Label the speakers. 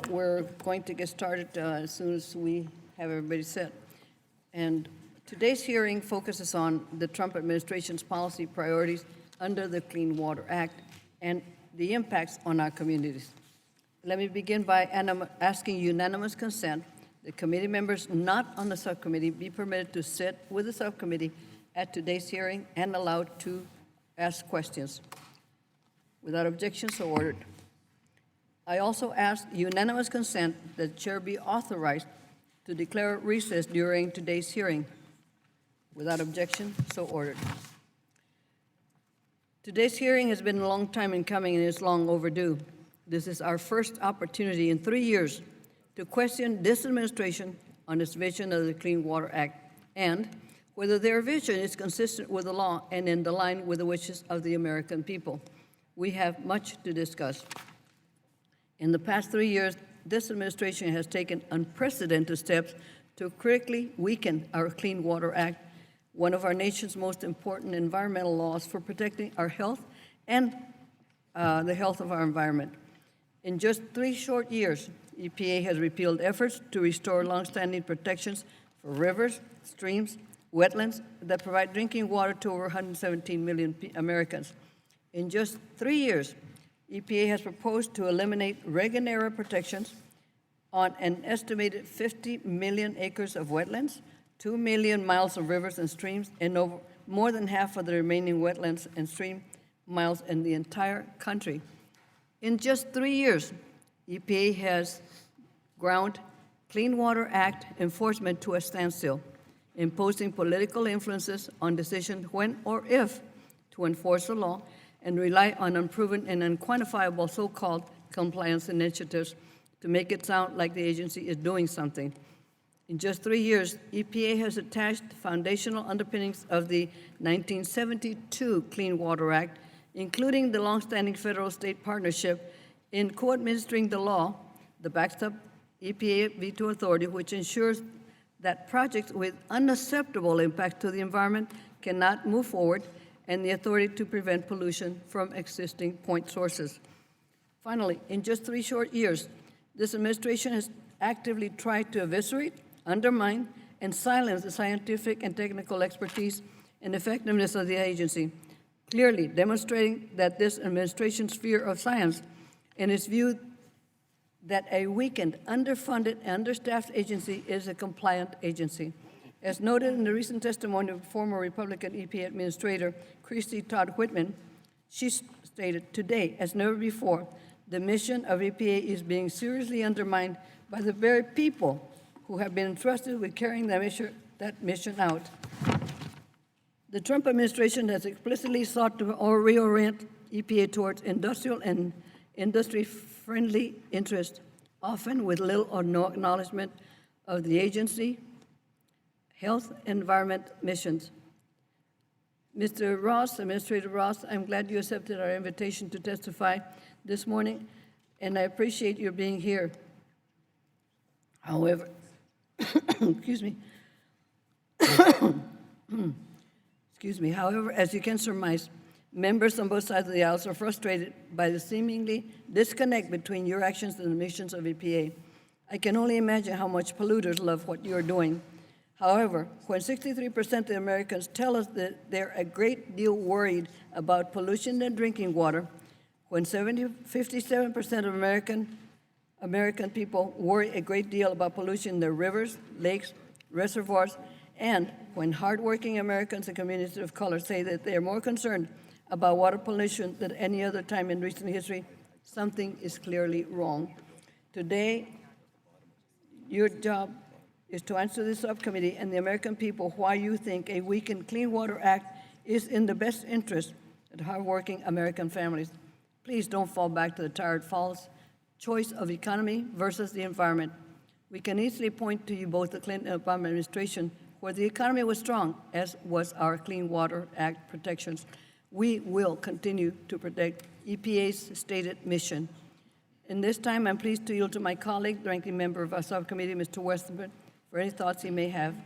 Speaker 1: We're going to get started as soon as we have everybody set. And today's hearing focuses on the Trump administration's policy priorities under the Clean Water Act and the impacts on our communities. Let me begin by asking unanimous consent that committee members not on the subcommittee be permitted to sit with the subcommittee at today's hearing and allowed to ask questions. Without objection, so ordered. I also ask unanimous consent that the chair be authorized to declare recess during today's hearing. Without objection, so ordered. Today's hearing has been a long time in coming and is long overdue. This is our first opportunity in 3 years to question this administration on its vision of the Clean Water Act and whether their vision is consistent with the law and in line with the wishes of the American people. We have much to discuss. In the past 3 years, this administration has taken unprecedented steps to critically weaken our Clean Water Act, one of our nation's most important environmental laws for protecting our health and the health of our environment. In just 3 short years, EPA has repealed efforts to restore longstanding protections for rivers, streams, wetlands that provide drinking water to over 117 million Americans. In just 3 years, EPA has proposed to eliminate Reagan-era protections on an estimated 50 million acres of wetlands, 2 million miles of rivers and streams, and over more than half of the remaining wetlands and stream miles in the entire country. In just 3 years, EPA has ground Clean Water Act enforcement to a standstill, imposing political influences on decisions when or if to enforce the law, and rely on unproven and unquantifiable so-called compliance initiatives to make it sound like the agency is doing something. In just 3 years, EPA has attached foundational underpinnings of the 1972 Clean Water Act, including the longstanding federal-state partnership in co-administering the law, the backstop EPA veto authority, which ensures that projects with unacceptable impact to the environment cannot move forward, and the authority to prevent pollution from existing point sources. Finally, in just 3 short years, this administration has actively tried to eviscerate, undermine, and silence the scientific and technical expertise and effectiveness of the agency, clearly demonstrating that this administration's fear of science and its view that a weakened, underfunded, and understaffed agency is a compliant agency. As noted in the recent testimony of former Republican EPA Administrator Christy Todd Whitman, she stated, "Today, as never before, the mission of EPA is being seriously undermined by the very people who have been entrusted with carrying that mission out." The Trump administration has explicitly sought to reorient EPA towards industrial and industry-friendly interests, often with little or no acknowledgement of the agency, health, and environment missions. Mr. Ross, Administrator Ross, I'm glad you accepted our invitation to testify this morning, and I appreciate your being here. However, excuse me. Excuse me. However, as you can surmise, members on both sides of the aisle are frustrated by the seemingly disconnect between your actions and the missions of EPA. I can only imagine how much polluters love what you're doing. However, when 63% of Americans tell us that they're a great deal worried about pollution in drinking water, when 57% of American people worry a great deal about pollution in their rivers, lakes, reservoirs, and when hardworking Americans and communities of color say that they are more concerned about water pollution than any other time in recent history, something is clearly wrong. Today, your job is to answer this subcommittee and the American people why you think a weakened Clean Water Act is in the best interest of hardworking American families. Please don't fall back to the tired false choice of economy versus the environment. We can easily point to you both the Clinton and Obama administration where the economy was strong, as was our Clean Water Act protections. We will continue to protect EPA's stated mission. In this time, I'm pleased to yield to my colleague, the ranking member of our subcommittee, Mr. Westerman, for any thoughts he may have.